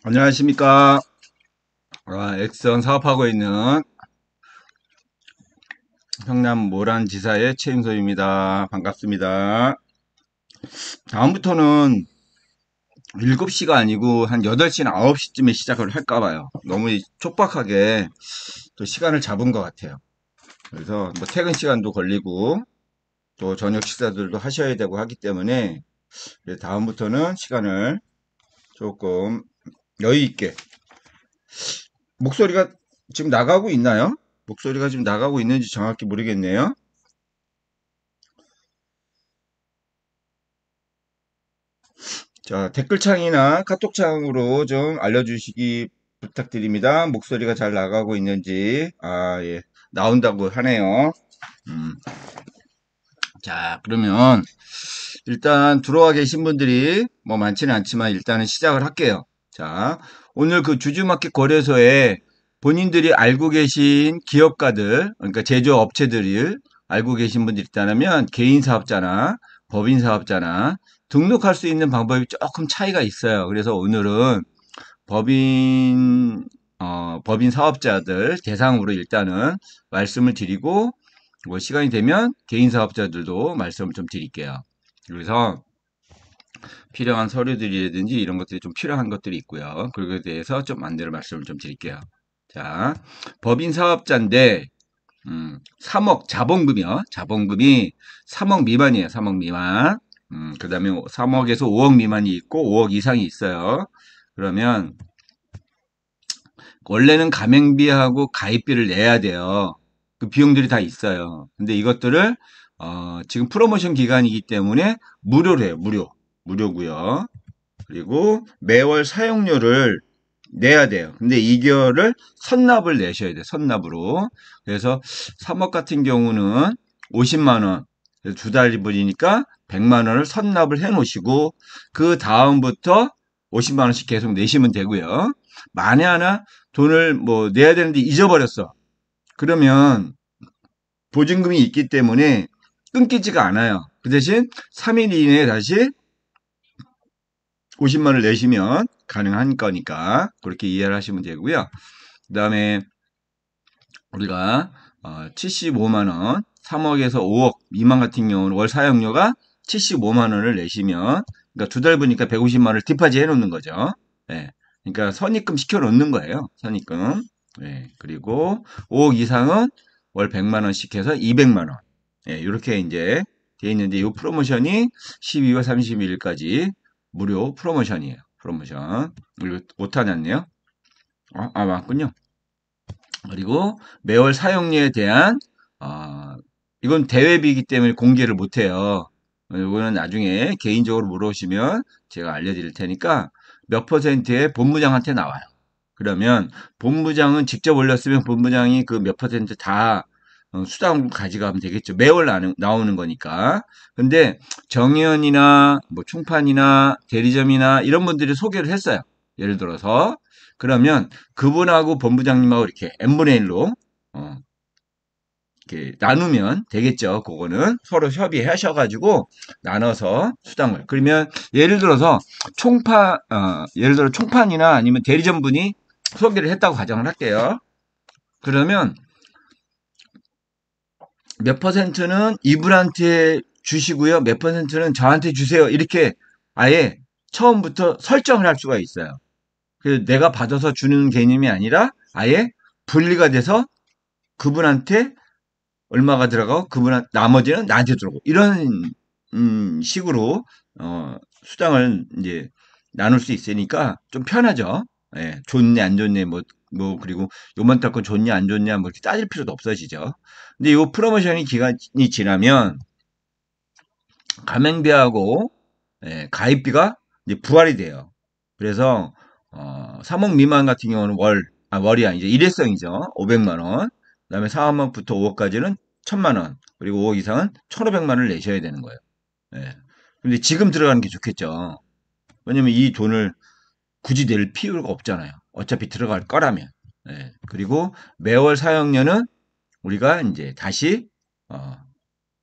안녕하십니까. 액선 사업하고 있는 성남 모란지사의 최인소입니다. 반갑습니다. 다음부터는 7시가 아니고 한 8시나 9시쯤에 시작을 할까 봐요. 너무 촉박하게 또 시간을 잡은 것 같아요. 그래서 뭐 퇴근 시간도 걸리고 또 저녁 식사들도 하셔야 되고 하기 때문에 다음부터는 시간을 조금 여유 있게. 목소리가 지금 나가고 있나요? 목소리가 지금 나가고 있는지 정확히 모르겠네요. 자, 댓글창이나 카톡창으로 좀 알려주시기 부탁드립니다. 목소리가 잘 나가고 있는지. 예. 나온다고 하네요. 음. 자, 그러면 일단 들어와 계신 분들이 뭐 많지는 않지만 일단은 시작을 할게요. 자, 오늘 그 주주마켓 거래소에 본인들이 알고 계신 기업가들, 그러니까 제조업체들을 알고 계신 분들이 있다면 개인 사업자나 법인 사업자나 등록할 수 있는 방법이 조금 차이가 있어요. 그래서 오늘은 법인, 법인 사업자들 대상으로 일단은 말씀을 드리고, 뭐 시간이 되면 개인 사업자들도 말씀을 좀 드릴게요. 그래서 필요한 서류들이라든지 이런 것들이 좀 필요한 것들이 있고요. 그거에 대해서 좀 안내를 말씀을 좀 드릴게요. 자, 법인 사업자인데 3억 자본금이요. 자본금이 3억 미만이에요. 3억 미만. 그 다음에 3억에서 5억 미만이 있고 5억 이상이 있어요. 그러면 원래는 가맹비하고 가입비를 내야 돼요. 그 비용들이 다 있어요. 근데 이것들을 지금 프로모션 기간이기 때문에 무료로 해요. 무료고요. 그리고 매월 사용료를 내야 돼요. 근데 이거를 선납을 내셔야 돼요. 선납으로. 그래서 3억 같은 경우는 50만 원. 두 달이니까 100만 원을 선납을 해 놓으시고 그 다음부터 50만 원씩 계속 내시면 되고요. 만에 하나 돈을 뭐 내야 되는데 잊어버렸어. 그러면 보증금이 있기 때문에 끊기지가 않아요. 그 대신 3일 이내에 다시 50만 원을 내시면 가능한 거니까 그렇게 이해를 하시면 되고요. 그 다음에 우리가 75만 원, 3억에서 5억 미만 같은 경우는 월 사용료가 75만 원을 내시면 그러니까 두 달 보니까 150만 원을 디파지 해 놓는 거죠. 예. 그러니까 선입금 시켜 놓는 거예요. 선입금. 예. 그리고 5억 이상은 월 100만 원씩 해서 200만 원. 예, 이렇게 이제 돼 있는데 이 프로모션이 12월 30일까지 무료 프로모션이에요. 프로모션. 이거 오타 났네요. 맞군요. 그리고 매월 사용료에 대한 이건 대회비이기 때문에 공개를 못해요. 이거는 나중에 개인적으로 물어보시면 제가 알려드릴 테니까 몇 퍼센트의 본부장한테 나와요. 그러면 본부장은 직접 올렸으면 본부장이 그 몇 퍼센트 다 수당 가져가면 되겠죠. 매월 나오는 거니까. 근데 정의원이나 뭐 충판이나 대리점이나 이런 분들이 소개를 했어요. 예를 들어서 그러면 그분하고 본부장님하고 이렇게 n분의 1로 이렇게 나누면 되겠죠. 그거는 서로 협의하셔가지고 나눠서 수당을. 그러면 예를 들어서 예를 들어 총판이나 아니면 대리점 분이 소개를 했다고 가정을 할게요. 그러면 몇 퍼센트는 이분한테 주시고요. 몇 퍼센트는 저한테 주세요. 이렇게 아예 처음부터 설정을 할 수가 있어요. 그래서 내가 받아서 주는 개념이 아니라 아예 분리가 돼서 그분한테 얼마가 들어가고 나머지는 나한테 들어오고 이런 식으로 수당을 이제 나눌 수 있으니까 좀 편하죠. 예, 좋네 안 좋네 뭐 그리고 요번 달 건 좋냐 안 좋냐 뭐 이렇게 따질 필요도 없어지죠. 근데 요 프로모션이 기간이 지나면 가맹비하고 가입비가 이제 부활이 돼요. 그래서 3억 미만 같은 경우는 월이 아니죠. 일회성이죠. 500만 원. 그다음에 4억부터 5억까지는 1000만 원. 그리고 5억 이상은 1,500만 원을 내셔야 되는 거예요. 예. 근데 지금 들어가는 게 좋겠죠. 왜냐면 이 돈을 굳이 낼 필요가 없잖아요. 어차피 들어갈 거라면. 예. 그리고 매월 사용료는 우리가 이제 다시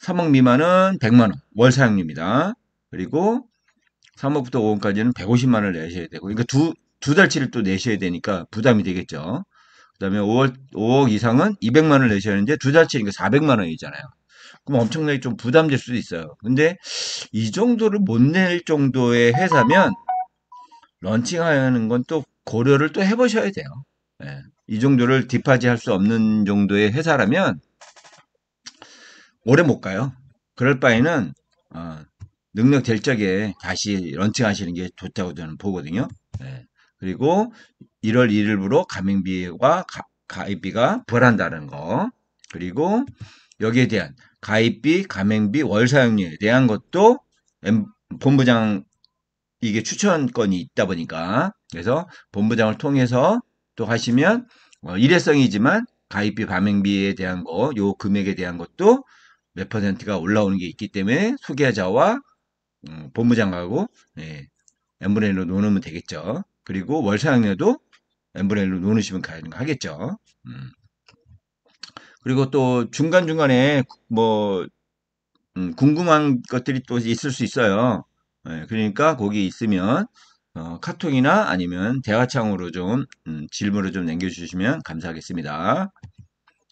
3억 미만은 100만 원 월 사용료입니다. 그리고 3억부터 5억까지는 150만 원을 내셔야 되고, 그러니까 두 두 달치를 또 내셔야 되니까 부담이 되겠죠. 그 다음에 5억 이상은 200만 원을 내셔야 하는데 두 달치니까 400만 원이잖아요. 그럼 엄청나게 좀 부담될 수도 있어요. 근데 이 정도를 못 낼 정도의 회사면 런칭하는 건 또 고려를 또 해보셔야 돼요. 예. 이 정도를 뒷받이 할 수 없는 정도의 회사라면 오래 못 가요. 그럴 바에는 어, 능력 될 적에 다시 런칭하시는 게 좋다고 저는 보거든요. 예. 그리고 1월 1일부로 가맹비와 가입비가 부활한다는 거. 그리고 여기에 대한 가입비, 가맹비, 월 사용료에 대한 것도 본부장 이게 추천권이 있다 보니까 그래서 본부장을 통해서 또 하시면 일회성이지만 가입비, 가맹비에 대한 거, 요 금액에 대한 것도 몇 퍼센트가 올라오는 게 있기 때문에 소개자와 본부장하고 네, n분의 1로 놓으면 되겠죠. 그리고 월 사용료도 n분의 1로 놓으시면 가능하겠죠. 그리고 또 중간중간에 뭐 궁금한 것들이 또 있을 수 있어요. 네, 그러니까 거기 있으면 카톡이나 아니면 대화창으로 좀 질문을 좀 남겨주시면 감사하겠습니다.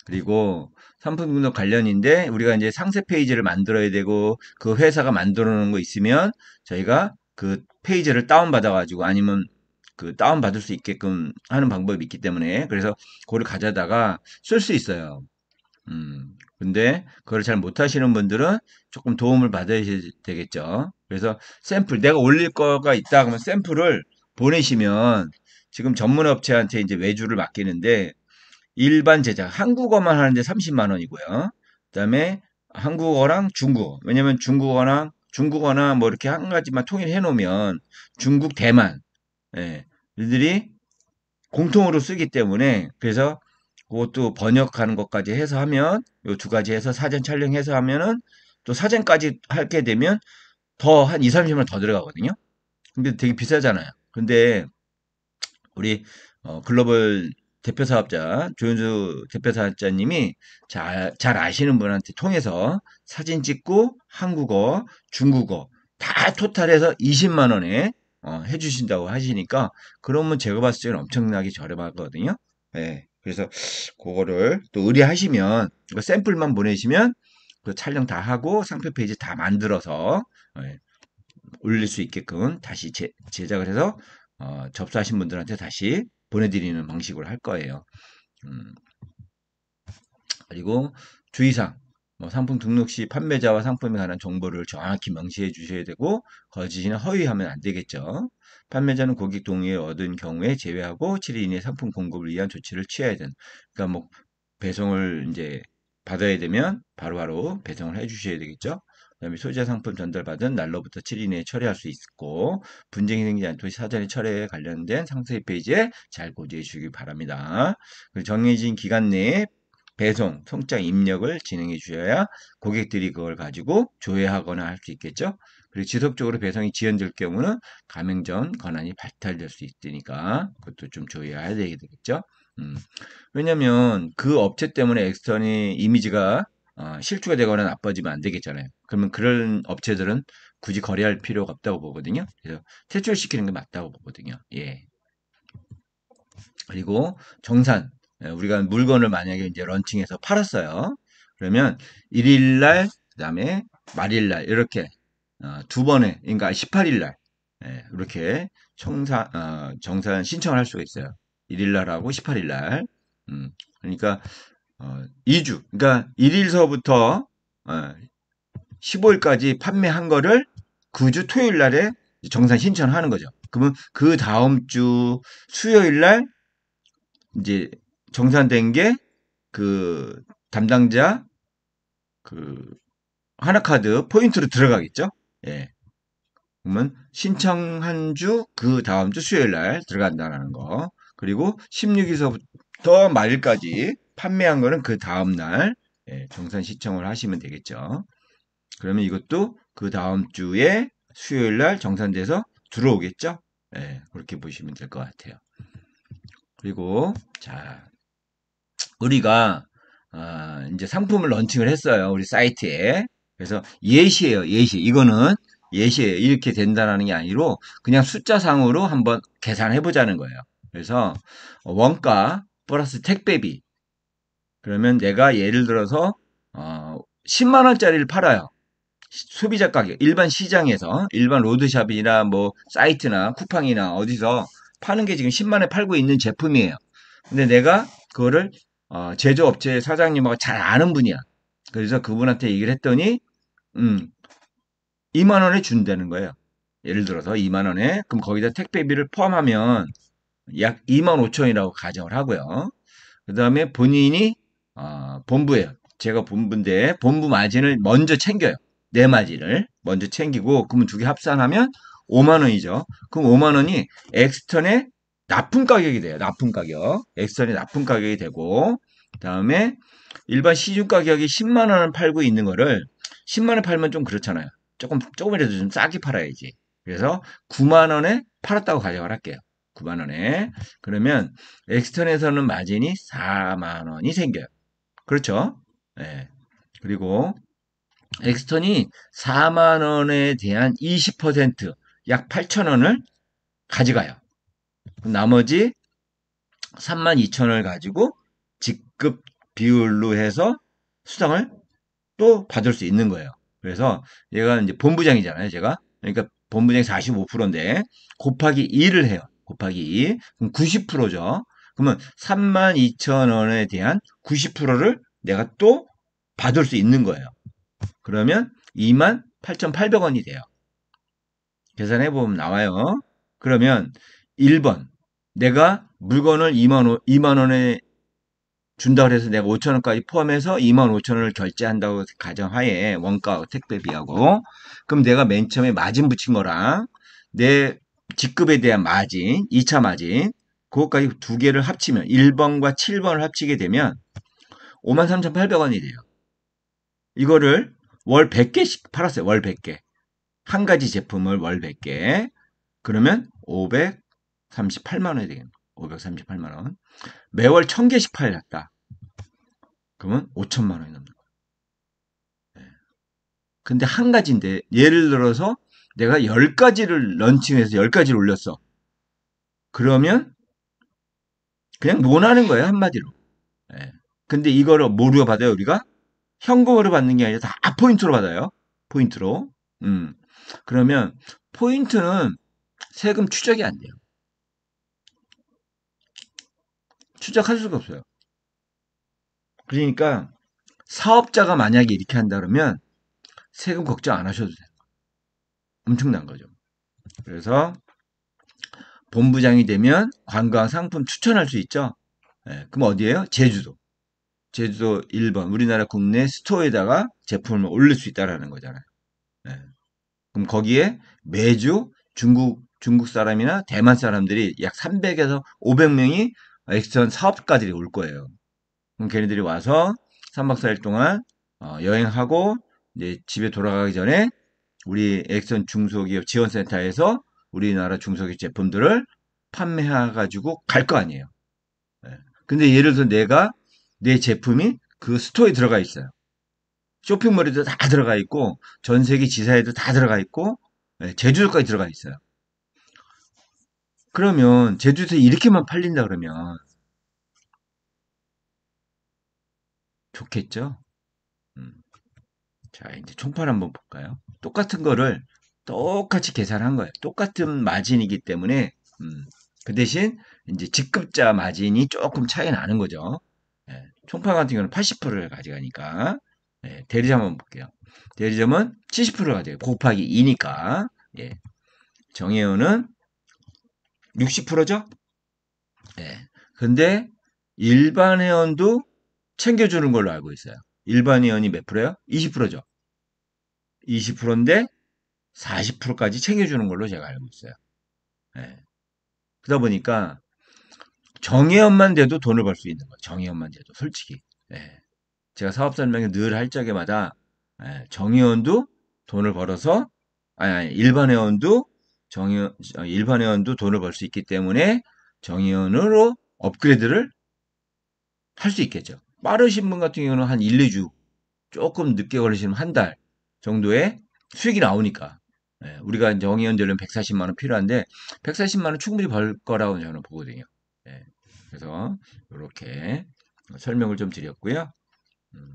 그리고 상품 등록 관련인데 우리가 이제 상세 페이지를 만들어야 되고 그 회사가 만들어 놓은 거 있으면 저희가 그 페이지를 다운받아 가지고 아니면 그 다운받을 수 있게끔 하는 방법이 있기 때문에 그래서 그거를 가져다가 쓸 수 있어요. 근데 그걸 잘 못하시는 분들은 조금 도움을 받아야 되겠죠. 그래서 샘플, 내가 올릴 거가 있다 그러면 샘플을 보내시면 지금 전문 업체한테 이제 외주를 맡기는데 일반 제작, 한국어만 하는데 30만 원이고요. 그다음에 한국어랑 중국어. 왜냐면 중국어나 뭐 이렇게 한 가지만 통일해 놓으면 중국, 대만, 예, 이들이 공통으로 쓰기 때문에 그래서 그것도 번역하는 것까지 해서 하면 요 두 가지 해서 사전 촬영해서 하면은 또 사전까지 하게 되면 더 한 2, 30만 원 더 들어가거든요. 근데 되게 비싸잖아요. 근데 우리 글로벌 대표 사업자 조윤수 대표 사업자님이 잘 아시는 분한테 통해서 사진 찍고 한국어, 중국어 다 토탈해서 20만 원에 해주신다고 하시니까 그러면 제가 봤을 때는 엄청나게 저렴하거든요. 네, 그래서 그거를 또 의뢰하시면 샘플만 보내시면 그 촬영 다 하고 상표 페이지 다 만들어서 예, 올릴 수 있게끔 다시 제작을 해서 접수하신 분들한테 다시 보내드리는 방식으로 할 거예요. 음, 그리고 주의사항, 뭐 상품 등록 시 판매자와 상품에 관한 정보를 정확히 명시해 주셔야 되고 거짓이나 허위하면 안 되겠죠. 판매자는 고객 동의를 얻은 경우에 제외하고 7일 이내 상품 공급을 위한 조치를 취해야 되는. 그러니까 뭐 배송을 이제 받아야 되면 바로바로 배송을 해 주셔야 되겠죠. 그다음에 소지자 상품 전달받은 날로부터 7일 이내에 처리할 수 있고 분쟁이 생기지 않도록 사전에 처리에 관련된 상세 페이지에 잘 고지해 주시기 바랍니다. 정해진 기간 내에 배송, 송장 입력을 진행해 주셔야 고객들이 그걸 가지고 조회하거나 할 수 있겠죠. 그리고 지속적으로 배송이 지연될 경우는 가맹점 권한이 발달될 수 있으니까 그것도 좀 조회해야 되겠죠. 왜냐면 그 업체 때문에 엑스턴이 이미지가 실추가 되거나 나빠지면 안 되겠잖아요. 그러면 그런 업체들은 굳이 거래할 필요가 없다고 보거든요. 그래서 퇴출시키는 게 맞다고 보거든요. 예. 그리고 정산. 우리가 물건을 만약에 이제 런칭해서 팔았어요. 그러면 1일날, 그 다음에 말일날, 이렇게 두 번에, 그러니까 18일날, 이렇게 정산 신청을 할 수가 있어요. 1일날하고 18일날. 그러니까 2주, 그러니까 1일서부터 15일까지 판매한 거를 그 주 토요일 날에 정산 신청을 하는 거죠. 그러면 그 다음 주 수요일 날 이제 정산된 게 그 담당자 그 하나카드 포인트로 들어가겠죠. 예. 그러면 신청한 주 그 다음 주 수요일 날 들어간다는 거. 그리고 16일서부터 말일까지 판매한 거는 그 다음 날 정산 신청을 하시면 되겠죠. 그러면 이것도 그 다음 주에 수요일 날 정산돼서 들어오겠죠. 그렇게 보시면 될 것 같아요. 그리고 자 우리가 이제 상품을 런칭을 했어요. 우리 사이트에. 그래서 예시예요. 예시. 이거는 예시예요. 이렇게 된다는 게 아니로 그냥 숫자상으로 한번 계산해 보자는 거예요. 그래서 원가 플러스 택배비. 그러면 내가 예를 들어서 10만 원짜리를 팔아요. 소비자 가격, 일반 시장에서, 일반 로드샵이나 뭐 사이트나 쿠팡이나 어디서 파는 게 지금 10만 원에 팔고 있는 제품이에요. 근데 내가 그거를 제조업체 사장님하고 잘 아는 분이야. 그래서 그분한테 얘기를 했더니 2만 원에 준다는 거예요. 예를 들어서 2만 원에 그럼 거기다 택배비를 포함하면 약 2만 5천 원이라고 가정을 하고요. 그 다음에 본인이 본부예요. 제가 본부인데 본부 마진을 먼저 챙겨요. 내 마진을 먼저 챙기고 그러면 두 개 합산하면 5만 원이죠. 그럼 5만 원이 엑스턴의 납품 가격이 돼요. 납품 가격. 엑스턴의 납품 가격이 되고 그다음에 일반 시중 가격이 10만 원을 팔고 있는 거를 10만 원 팔면 좀 그렇잖아요. 조금이라도 좀 싸게 팔아야지. 그래서 9만 원에 팔았다고 가정을 할게요. 9만 원에. 그러면 엑스턴에서는 마진이 4만 원이 생겨요. 그렇죠? 예. 그리고 엑스턴이 4만 원에 대한 20%, 약 8천 원을 가져가요. 나머지 3만 2천 원을 가지고 직급 비율로 해서 수당을 또 받을 수 있는 거예요. 그래서 얘가 이제 본부장이잖아요, 제가. 그러니까 본부장이 45%인데 곱하기 2를 해요. 곱하기 2. 그럼 90%죠. 그러면 3만 2천 원에 대한 90%를 내가 또 받을 수 있는 거예요. 그러면 2만 8,800원이 돼요. 계산해 보면 나와요. 그러면 1번 내가 물건을 2만 원에 준다 그래서 내가 5천 원까지 포함해서 2만 5천 원을 결제한다고 가정하에 원가 택배비하고 그럼 내가 맨 처음에 마진 붙인 거랑 내 직급에 대한 마진, 2차 마진 그것까지 두 개를 합치면 1번과 7번을 합치게 되면 5만 3,800원이 돼요. 이거를 월 100개씩 팔았어요. 월 100개. 한 가지 제품을 월 100개. 그러면 538만 원이 되겠네요. 538만 원. 매월 1000개씩 팔렸다. 그러면 5천만 원이 넘는 거예요. 근데 한 가지인데 예를 들어서 내가 10가지를 런칭해서 10가지를 올렸어. 그러면 그냥 논하는 거예요. 한마디로. 예. 근데 이거를 뭐로 받아요, 우리가? 현금으로 받는 게 아니라 다 포인트로 받아요. 포인트로. 그러면 포인트는 세금 추적이 안 돼요. 추적할 수가 없어요. 그러니까 사업자가 만약에 이렇게 한다 그러면 세금 걱정 안 하셔도 돼요. 엄청난 거죠. 그래서 본부장이 되면 관광 상품 추천할 수 있죠. 예, 그럼 어디예요? 제주도. 제주도 1번 우리나라 국내 스토어에다가 제품을 올릴 수 있다라는 거잖아요. 예. 그럼 거기에 매주 중국 사람이나 대만 사람들이 약 300에서 500명이 엑스턴 사업가들이 올 거예요. 그럼 걔네들이 와서 3박 4일 동안 여행하고 이제 집에 돌아가기 전에 우리 엑스턴 중소기업 지원센터에서 우리나라 중소기업 제품들을 판매해가지고 갈 거 아니에요. 예. 근데 예를 들어 내가 내 제품이 그 스토어에 들어가 있어요. 쇼핑몰에도 다 들어가 있고 전 세계 지사에도 다 들어가 있고 예, 제주도까지 들어가 있어요. 그러면 제주도에서 이렇게만 팔린다 그러면 좋겠죠? 음. 자, 이제 총판 한번 볼까요? 똑같은 거를 똑같이 계산한 거예요. 똑같은 마진이기 때문에 그 대신 이제 직급자 마진이 조금 차이 나는 거죠. 예, 총판 같은 경우는 80%를 가져가니까 예, 대리점 한번 볼게요. 대리점은 70%를 가져가요. 곱하기 2니까 예, 정혜원은 60%죠? 예. 근데 일반 회원도 챙겨주는 걸로 알고 있어요. 일반 회원이 몇 프로예요? 20%죠. 20%인데 40%까지 챙겨주는 걸로 제가 알고 있어요. 예. 그러다 보니까 정의원만 돼도 돈을 벌 수 있는 거예요. 정의원만 돼도 솔직히. 예. 제가 사업 설명을 늘 할 적에마다 예, 정의원도 돈을 벌어서 아니 일반 회원도 일반 회원도 돈을 벌 수 있기 때문에 정의원으로 업그레이드를 할 수 있겠죠. 빠르신 분 같은 경우는 한 1, 2주 조금 늦게 걸리시면 한 달 정도의 수익이 나오니까 우리가 영위원들은 140만 원 필요한데 140만 원 충분히 벌 거라고 저는 보거든요. 예, 그래서 이렇게 설명을 좀 드렸고요. 음,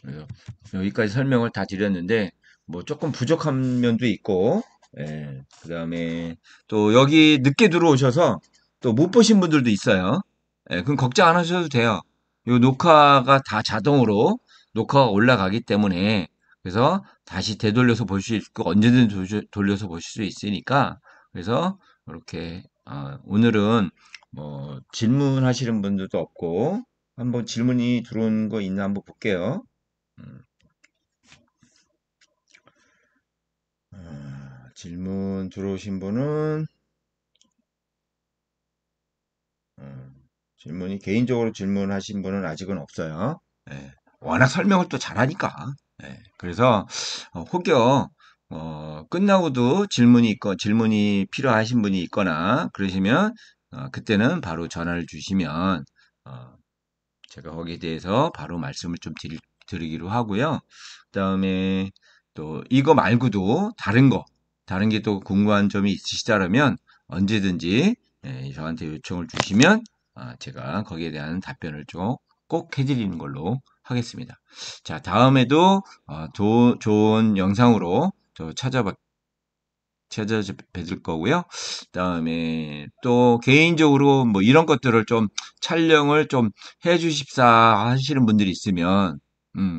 그래서 여기까지 설명을 다 드렸는데 뭐 조금 부족한 면도 있고, 그 다음에 또 여기 늦게 들어오셔서 또 못 보신 분들도 있어요. 그럼 걱정 안 하셔도 돼요. 요 녹화가 다 자동으로 녹화가 올라가기 때문에 그래서 다시 되돌려서 볼 수 있고 언제든 돌려서 보실 수 있으니까 그래서 이렇게 오늘은 뭐 질문하시는 분들도 없고 한번 질문이 들어온 거 있나 한번 볼게요. 음. 질문 들어오신 분은 질문이 개인적으로 질문하신 분은 아직은 없어요. 워낙 설명을 또 잘하니까. 그래서 혹여 끝나고도 질문이 필요하신 분이 있거나 그러시면 그때는 바로 전화를 주시면 제가 거기에 대해서 바로 말씀을 좀 드리기로 하고요. 그다음에 또 이거 말고도 다른 게 또 궁금한 점이 있으시다면 언제든지 저한테 요청을 주시면 제가 거기에 대한 답변을 좀 꼭 해드리는 걸로 하겠습니다. 자, 다음에도 좋은 영상으로 찾아뵐 거고요. 그다음에 또 개인적으로 뭐 이런 것들을 좀 촬영을 좀 해주십사 하시는 분들이 있으면,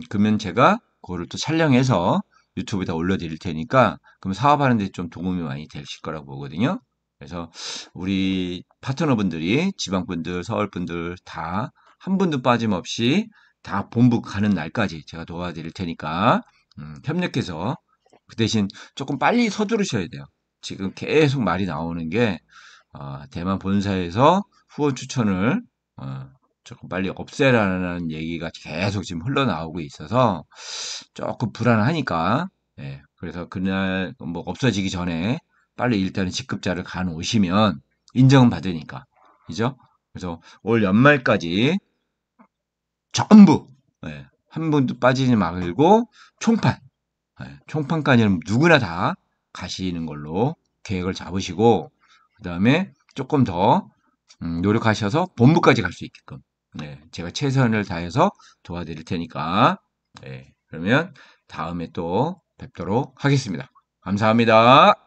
그러면 제가 그거를 또 촬영해서 유튜브에다 올려드릴 테니까, 그럼 사업하는 데 좀 도움이 많이 되실 거라고 보거든요. 그래서 우리 파트너분들이 지방분들, 서울분들 다 한 분도 빠짐없이 다 본부 가는 날까지 제가 도와드릴 테니까, 협력해서 그 대신 조금 빨리 서두르셔야 돼요. 지금 계속 말이 나오는 게 대만 본사에서 후원 추천을 조금 빨리 없애라는 얘기가 계속 지금 흘러나오고 있어서 조금 불안하니까 그래서 그날 뭐 없어지기 전에 빨리 일단은 직급자를 가 놓으시면 인정은 받으니까 그죠? 그래서 올 연말까지 전부 한 분도 빠지지 말고 총판 총판까지는 누구나 다 가시는 걸로 계획을 잡으시고 그다음에 조금 더 노력하셔서 본부까지 갈 수 있게끔 제가 최선을 다해서 도와드릴 테니까 그러면 다음에 또 뵙도록 하겠습니다. 감사합니다.